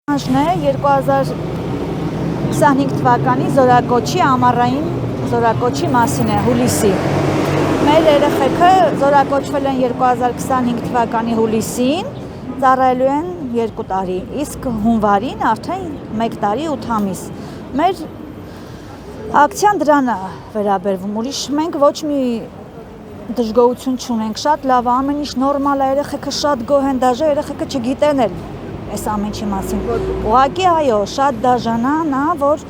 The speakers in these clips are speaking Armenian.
2025 թվականի զորակոչի ամառային զորակոչի մասին է հուլիսի։ Մեր երեխեքը զորակոչվել են 2025 թվականի հուլիսին, ծառայելու են 2 տարի, իսկ հունվարին արդեն 1 տարի 8 ամիս։ Մեր ակցիան դրան է վերաբերվում, ուրիշ մենք ոչ մի դժգոհություն չունենք, շատ լավ, ամեն ինչ նորմալ է, երեխեքը շատ գոհ են, դաժե երեխեքը չգիտեն էլ այս ամեն ինչի մասին։ Ուղղակի այո, շատ դաժանան է, որ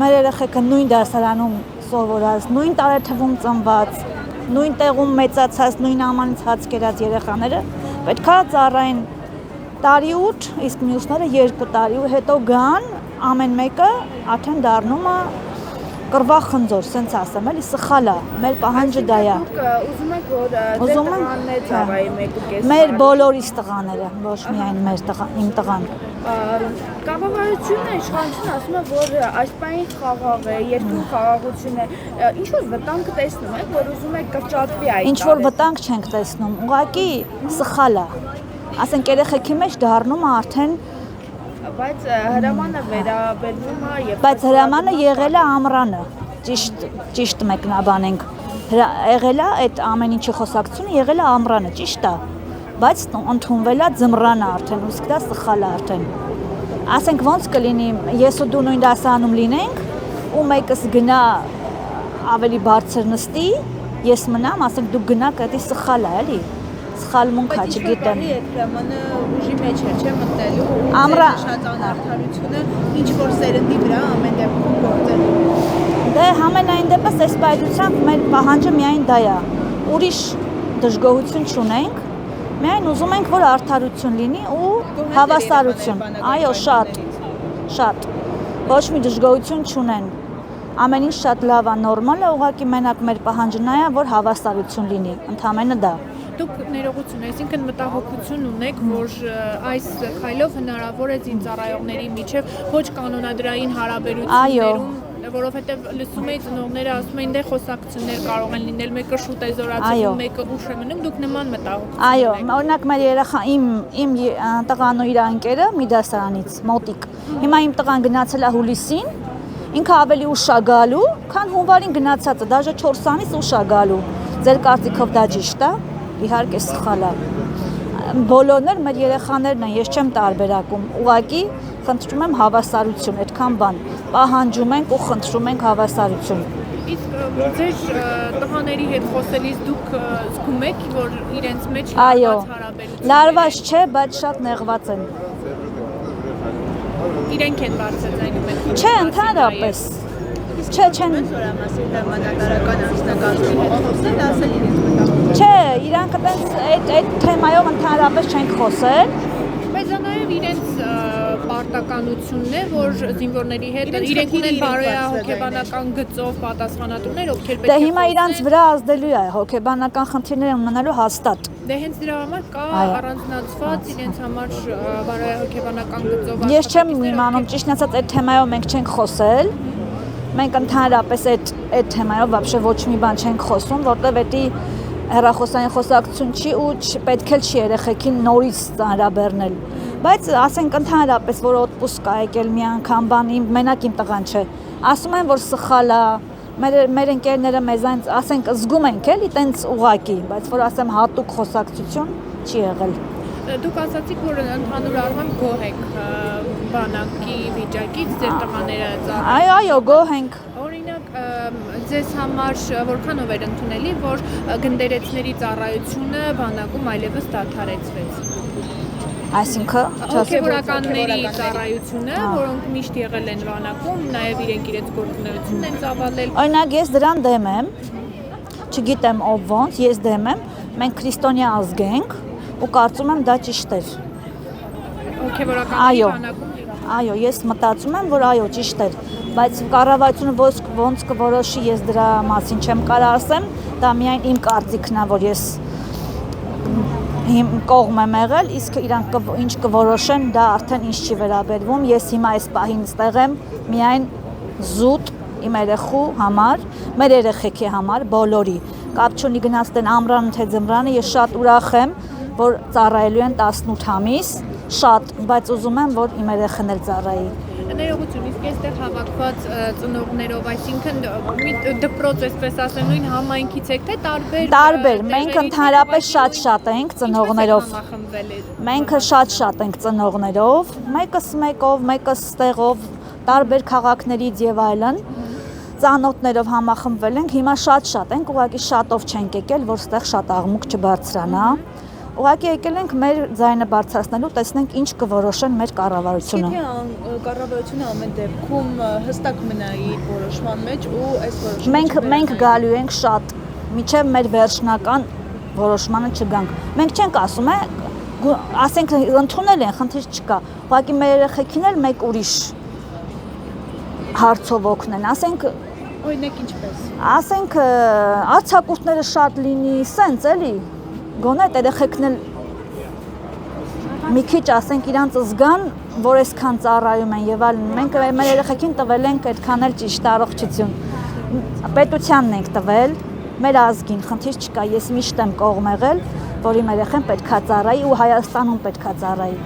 մեր երեխեքը նույն դասարանում սովորած, նույն տարեթվում ծնված, նույն տեղում մեծացած, նույն ամանից հաց կերած երեխաները պետքա ծառայեն տարի 8, իսկ մյուսները 2 տարի ու հետո գան, ամեն մեկը արդեն դառնում է կռվախնձոր, սենց ասեմ, էլի սխալ է, մեր պահանջը դա է։ Ուզում եք, որ ձեր տղաներն է ծառայի 1.5 Մեր բոլորիս տղաները, ոչ միայն իմ տղան։ Կառավարությունը, իշխանությունը ասում է, որ այս պահին խաղաղ է, երկրում խաղաղություն է։ Ինչ որ վտանգ տեսնում եք, որ ուզում եք կրճատվի այդ։ Ինչ որ վտանգ չենք տեսնում, ուղղակի սխալ է։ Ասենք երեխեքի մեջ դառնում է արդեն բայց հրամանը վերաբերվում է եւ բայց հրամանը եղել է ամռանը, ճիշտ մեկնաբանենք։ Եղել է այդ ամեն ինչի խոսակցությունը եղել է ամռանը, ճիշտ է, բայց ընդունվել է ձմռանը արդեն, իսկ դա սխալ է արդեն։ Ասենք ոնց կլինի, ես ու դու նույն դասարանում լինենք, ու մեկս գնա ավելի բարձր նստի, ես մնամ, ասենք դու գնա, դա սխալ է, էլի։ Սխալ մունք է, չգիտեմ։ Հրամանը ուժի մեջ էր, չէ՞ մտնելու։ Ամռան արդարությունը ինչ որ սերնդի վրա ամեն դեպքում գործելու։ Դե համենայն դեպս այս պայծությամբ մեր պահանջը միայն դա է։ Ուրիշ դժգոհություն չունենք, միայն ուզում ենք, որ արդարություն լինի ու հավասարություն։ Այո, շատ։ Ոչ մի դժգոհություն չունեն։ Ամեն ինչ շատ լավ է, նորմալ է, ուղղակի մենակ մեր պահանջը նա է, որ հավասարություն լինի, ընդամենը դա։ Դուք ներողություն, այսինքն մտահոգություն ունեք, որ այս քայլով հնարավոր է ծառայողների միջև ոչ կանոնադրային հարաբերություններում, որովհետև լսում եք ծնողները ասում են, դե խոսակցություններ կարող են լինել, մեկը շուտ է զորացվում, մեկը ուշ է մնում, դուք նման մտահոգություն ունեք։ Այո, օրինակ մեր երեխա իմ տղան ու իր ընկերը մի դասարանից մոտիկ։ Հիմա իմ տղան գնացել է հուլիսին, ինքը ավելի ուշ է գալու, քան հունվարին գնացածը, դաժե 4 ամիս ուշ է գալու։ Ձեր կարծիքով դա ճիշտ է։ Իհարկե սխալ է։ Բոլորն էլ մեր երեխաներն են, ես չեմ տարբերակում։ Ուղղակի խնդրում եմ հավասարություն, այդքան բան։ Պահանջում ենք ու խնդրում ենք հավասարություն։ Իսկ ձեր տղաների հետ խոսելիս դուք զգում եք, որ իրենց մեջ այո, հարաբերություններ լարված չէ, բայց շատ նեղված են։ Իրենք են բարձրացնում են։ Չէ, ընդհանրապես։ Չեն Զորամասի հրամանատարական անձնակազմի հետ խոսել, ասել իրենց մտահոգություն։ Չէ, իրանք այդ թեմայով ընդհանրապես չենք խոսել։ Բայց դա նաև իրենց պարտականությունն է, որ զինվորների հետ իրենք ունեն բարոյահոգեբանական գծով պատասխանատուներ, ովքեր Դե հիմա իրանց վրա ազդելու է հոգեբանական խնդիրներ ունենալու հաստատ։ Դե հենց դրա համար կա առանձնացված իրենց համար բարոյահոգեբանական գծով։ Ես չեմ իմանում, ճիշտն ասած այդ թեմայով մենք չենք խոսել։ Մենք ընդհանրապես այդ թեմայով вообще ոչ մի բան չենք խոսում, որտեղ դա հեռախոսային խոսակցություն չի ու պետք էլ չի երեխեքին նորից ծանրաբեռնել։ Բայց ասենք ընդհանրապես որ օտպուսկ կա եկել մի անգամ բան մենակ իմ տղան չէ։ Ասում են որ սխալ է, մեր ընկերները մեզանից ասենք զգում ենք էլի տենց ուղակի, բայց որ ասեմ հատուկ խոսակցություն չի եղել։ Դուք ասացիք, որ ընդհանուր առմամբ գոհ եք բանակի վիճակից, ձեր տղաները ծառայում։ Այո, գոհ ենք։ Օրինակ, ձեզ համար որքանով էր ընդունելի, որ գնդերեցների ծառայությունը բանակում այլևս դադարեցվեց։ Այսինքն հոգևորականների ծառայությունը, որոնք միշտ եղել են բանակում, նաև իրենք իրենց գործունեությունն են ծավալել։ Օրինակ ես դրան դեմ եմ, չգիտեմ ով ոնց, ես դեմ եմ, մենք քրիստոնյա ազգ ենք ու կարծում եմ դա ճիշտ էր։ Հոգևորականների բանակում։ Այո, ես մտածում եմ, որ այո, ճիշտ էր, բայց կառավարությունը ոնց կորոշի, ես դրա մասին չեմ կարող ասեմ, դա միայն իմ կարծիքն է, որ ես կողմ եմ եղել, իսկ իրանք ինչ կորոշեն, դա արդեն ինձ չի վերաբերվում, ես հիմա այս պահին ստեղ եմ միայն զուտ իմ երեխու համար, մեր երեխեքի համար, բոլորի։ Կապ չունի գնացել ամռանը թե ձմռանը, ես շատ ուրախ եմ, որ ծառայելու են 18 ամիս, շատ, բայց ուզում եմ, որ իմ երեխան էլ ծառայի։ Ներողություն, իսկ այստեղ հավաքված ծնողներով, այսինքն դպրոց, այսպես ասեմ, նույն համայնքից եք, թե տարբեր, մենք ընդհանրապես շատ ենք ծնողներով։ Մենք շատ ենք ծնողներով, մեկս մեկով, մեկս ստեղով, տարբեր քաղաքներից եւ այլն, ծանոթներով համախմբվել ենք, հիմա շատ ենք, ուղղակի շատով չենք եկել, որ ստեղ շատ աղմուկ չբարձրանա։ Ուղղակի եկել ենք մեր ձայնը բարձրացնելու, տեսնենք ինչ կորոշեն մեր կառավարությունը։ Եթե կառավարությունը ամեն դեպքում հստակ մնայի իր որոշման մեջ ու այս որոշումը Մենք գալու ենք շատ, մինչև մեր վերջնական որոշմանը չգանք։ Մենք չենք ասում, ասենք ընդունել են, խնդիր չկա։ Ուղղակի մեր երեխեքին էլ մեկ ուրիշ հարցով օգնեն, ասենք օրինակ ինչպես։ Ասենք արձակուրդները շատ լինի, սենց էլի։ Գոնե երեխեքն էլ մի քիչ ասենք իրանց զգան, որ այսքան ծառայում են եւ այլն։ Մենք մեր երեխեքին տվել ենք այդքան էլ ճիշտ առողջություն։ Պետությանն ենք տվել, մեր ազգին, խնդիր չկա, ես միշտ եմ կողմ եղել, որ իմ երեխան պետքա ծառայի ու Հայաստանում պետքա ծառայի։